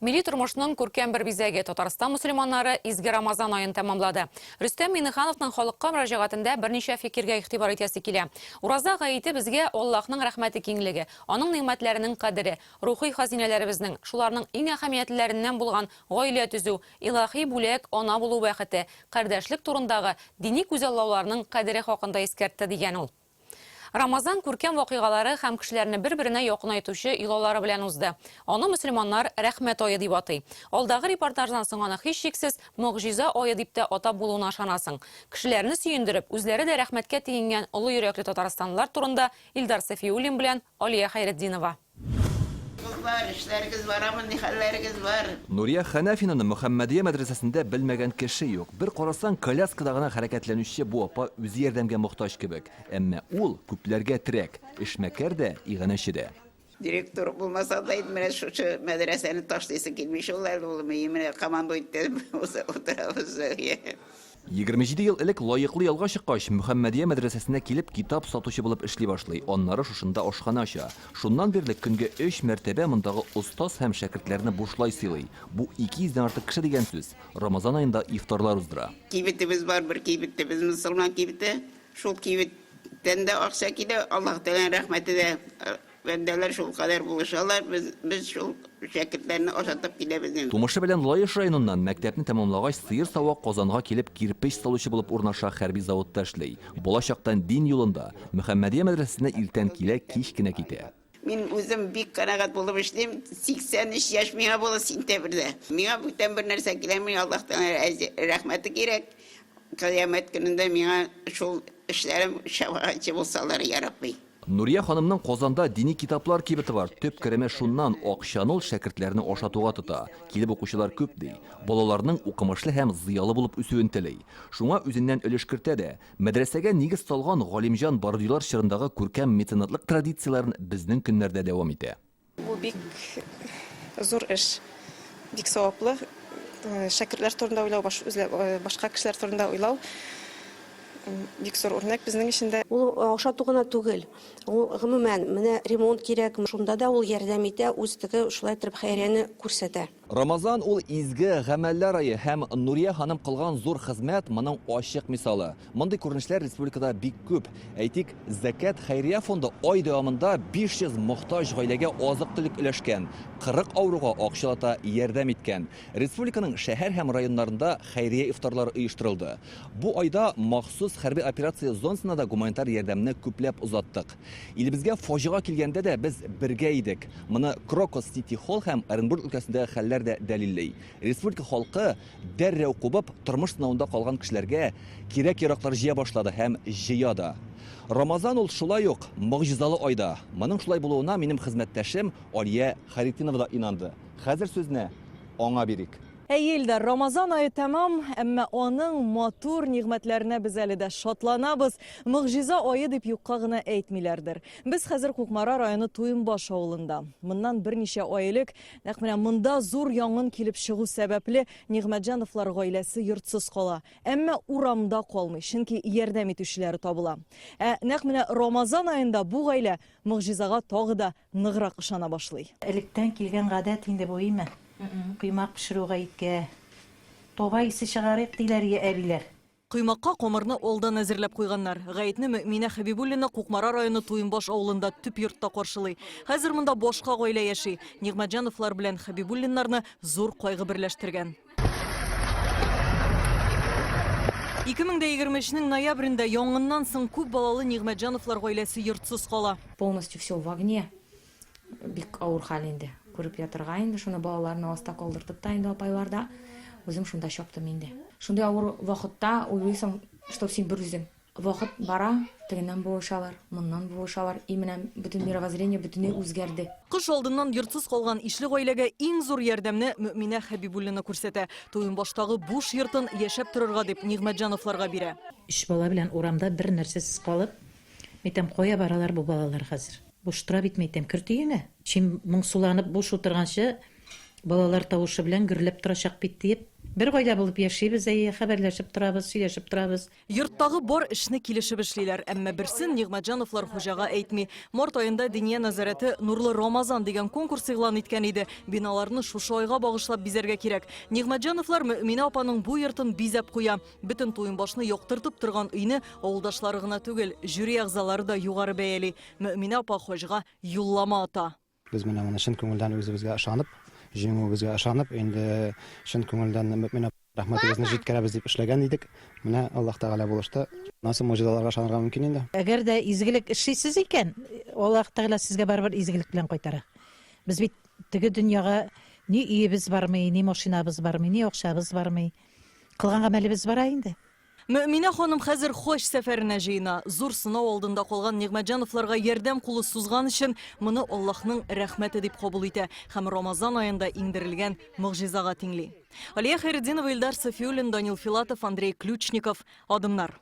Милли тормышның күркәм бер бизәге Татарстан мусульманнары изге Рамазан айын тәмамлады. Рөстәм Миннехановның халыкка мөрәҗәгатендә берничә фикергә игътибар итәсе килә. Ураза гаете безгә Аллаһның рәхмәте киңлеге, аның нимәтләренең кадере, рухи хазинәләребезнең, шуларның иң әһәмиятләреннән булган гаилә төзү, илаһи бүләк, ана булу бәхете, кардәшлек турындагы дини күзаллауларның кадере хакында искәртте дигән ул. Рамазан күркәм вакыйгалары һәм кешеләрне бер-беренә якынайтучы илаулары белән узды. Аны мөселманнар рәхмәт ае дип атый. Алдагы репортаждан соң аны һичшиксез мөгъҗиза ае дип тә атап булуына ышанасың. Кешеләрне сөендереп, үзләре дә рәхмәткә тигенгән олы йөрәкле татарстанлылар турында Илдар Сафиуллин белән Алия Хайретдинова. Нурия Ханафинаның Мөхәммәдия мәдрәсәсендә белмәгән кеше юк. Бер карасаң, коляскада гына хәрәкәтләнүче бу апа үзе ярдәмгә мохтаҗ кебек. Әмма ул күпләргә терәк, эшмәкәр дә, иганәче дә. Директор булмаса да менә шушы мәдрәсәне ташлыйсы килмиш улар ул менә командует отырабыз. 27 ел элек лаеклы ялга чыккач, Мөхәммәдия мәдрәсәсенә килеп китап сатучы булып эшли башлый. Аннары шушында ашхана ача. Шуннан бирле көнгә 3 мәртәбә мондагы устаз һәм шәкертләрне бушлай сыйлый. Бу 200-дән артык кеше дигән сүз. Рамазан аенда ифтарлар уздыра. Кибетебез бар, бер кибетебез мусульман кибете. Шул кибеттән дә акча килә, Аллаһ Тәгалә рәхмәте дә. Бәндәләр шул кадәр булышалар, без шул шәкертләрне ашатып киләбез. Тумышы белән Лаеш районыннан мәктәпне тәмамлагач, Сыер Сава Казанга килеп кирпеч салучы булып урнаша хәрби заводта эшли. Булачактан дин юлында Мөхәммәдия мәдрәсәсенә иртән килә, кич кенә китә. Мин үзем бик канәгать булып эшлим. 83 яшь миңа була сентябрьдә. Миңа бүтән бер нәрсә киләми, Аллаһтан рәхмәте кирәк. Кыямәт көнендә миңа шул эшләрем шәфәгатьче булсалар ярапмый. Нурия ханымның Казанда дини китаплар кибете бар. Төп кереме шуннан акчаны ул шәкертләрне ашатуга тота. Килеп укучылар күп ди. Балаларның укымышлы һәм зыялы булып үсүен телей. Шуңа үзеннән өлеш кертә дә. Мәдрәсәгә нигез салган Галимҗан Бардилар чорындагы күркәм меценатлык традицияләрен безнең көннәрдә дәвам итә. Бу бик зур эш, бик саваплы. Шәкертләр турында уйлау, башка кешеләр турында уйлау. Бик зур үрнәк безнең өчен дә. Ул ашату гына түгел. Ул гомумән менә ремонт кирәк, шунда да ул ярдәм итә, үз шулай торып хәйрияне күрсәтә. Рамазан ул изге гамәлләр айы һәм Нурия ханым кылган зур хезмәт моның ачык мисалы. Мондый күренешләр республикада бик күп. Әйтик, Закат хәйрия фонды ай дәвамында 500 мохтаҗ гаиләгә азык-төлек өләшкән, 40 авыруга акчалата ярдәм иткән. Республиканың шәһәр һәм районнарында хәйрия ифтарлар оештырылды. Бу айда махсус хәрби операция зонасына да гуманитар ярдәмне күпләп узаттык. Илебезгә фаҗига килгәндә дә без бергә идек. Моны Крокус Сити Холл һәм Оренбург өлкәсендәге хәлләр дә дәлилләй. Республика халкы дәррәү кубып тормыш сынавында калган кешеләргә кирәк-яраклар җыя башлады һәм җыя да. Рамазан ул шулай ук мөгъҗизалы айда. Моның шулай булуына минем хезмәттәшем Алия Хайретдинова да инанды. Хәзер сүзне аңа бирик. Әйелдә, Рамазан айы тәмам, әмма аның матур нигъмәтләренә без әле дә шатланабыз. Мөгъҗиза айы дип юкка гына әйтмиләрдер. Без хәзер Кукмара районы Туйынбаш авылында. Моннан берничә ай элек, нәкъ менә монда зур яңгын килеп чыгу сәбәпле Нигъмәтҗановлар гаиләсе йортсыз кала. Әмма урамда калмый, чөнки ярдәм итүчеләре табыла. Нәкъ менә Рамазан аенда бу гаилә мөгъҗизага тагы да ныграк ышана башлый. Электән килгән гадәт инде бу име? Кыймак пешерүгә иткә. Тоба исе чыгарып диләр әбиләр. Кыймакка комырны алдан әзерләп куйганнар. Гаетне Мөэминә Хәбибуллина Кукмара районы Туйынбаш авылында төп йортта каршылый. Хәзер монда башка гаилә яши. Нигъмәтҗановлар белән Хәбибуллиннарны зур кайгы берләштергән. 2023 ноябрендә яңгыннан соң күп балалы Нигъмәтҗановлар гаиләсе йортсыз кала. Полностью все в огне. Бик авыр хәл инде. Күреп ятырга инде, шуны балаларны аста калдыртып та инде апайларда. Үзем шунда чаптым инде. Шундай авыр вакытта уйлыйсың, что син бер үзең. Вакыт бара, тегеннән буышалар, моннан буышалар, и менә бөтен мировоззрение бөтенләй үзгәрде. Кыш алдыннан йортсыз калган ишле гаиләгә иң зур ярдәмне Мөэминә Хәбибуллина күрсәтә. Туйынбаштагы буш йортын яшәп торырга дип Нигъмәтҗановларга бирә. 3 бала белән урамда бер нәрсәсез калып, әйтәм, кая баралар бу балалар хәзер? Буш тора бит әйтәм, кертүенә. Чим моңсуланып буш утырганчы балалар тавышы белән гөрләп торачак бит дип Бер гаилә булып яшибез, хәбәрләшеп торабыз, сөйләшеп торабыз. Йорттагы бар эшне килешеп эшлиләр, әмма берсен Нигъмәтҗановлар хуҗага әйтми. Март айында Диния нәзарәте Нурлы Рамазан дигән конкурс игълан иткән иде. Биналарны шушы айга багышлап бизәргә кирәк. Нигъмәтҗановлар Мөэминә апаның бу йортын бизәп куя. Бөтен туйынбашны яктыртып торган өйне авылдашлары гына түгел, жюри әгъзалары да югары бәяли. Мөэминә апа хуҗага юллама ата. Biz менә моны чын күңелдән үзебезгә ышанып, җиңүебезгә ышанып, инде чын күңелдән мөэмин рәхмәтебезне җиткерәбез дип эшләгән идек. Менә Аллаһ Тәгалә булышты. Насы мөҗизаларга ышанырга мөмкин инде. Әгәр дә изгелек эшлисез икән, Аллаһ Тәгалә сезгә барыбер изгелек белән кайтара. Без бит теге дөньяга ни өебез бармый, ни машинабыз бармый, ни акчабыз бармый. Кылган гамәлебез бара инде. Мөэминә ханым хәзер хош сәфәренә җыена. Зур сынау алдында калган Нигъмәтҗановларга ярдәм кулы сузган өчен моны Аллаһның рәхмәте дип кабул итә һәм Рамазан аенда иңдерелгән мөгъҗизага тиңли. Алия Хәйретдинова, Илдар Сафиуллин, Данил Филатов, Андрей Ключников. Адымнар.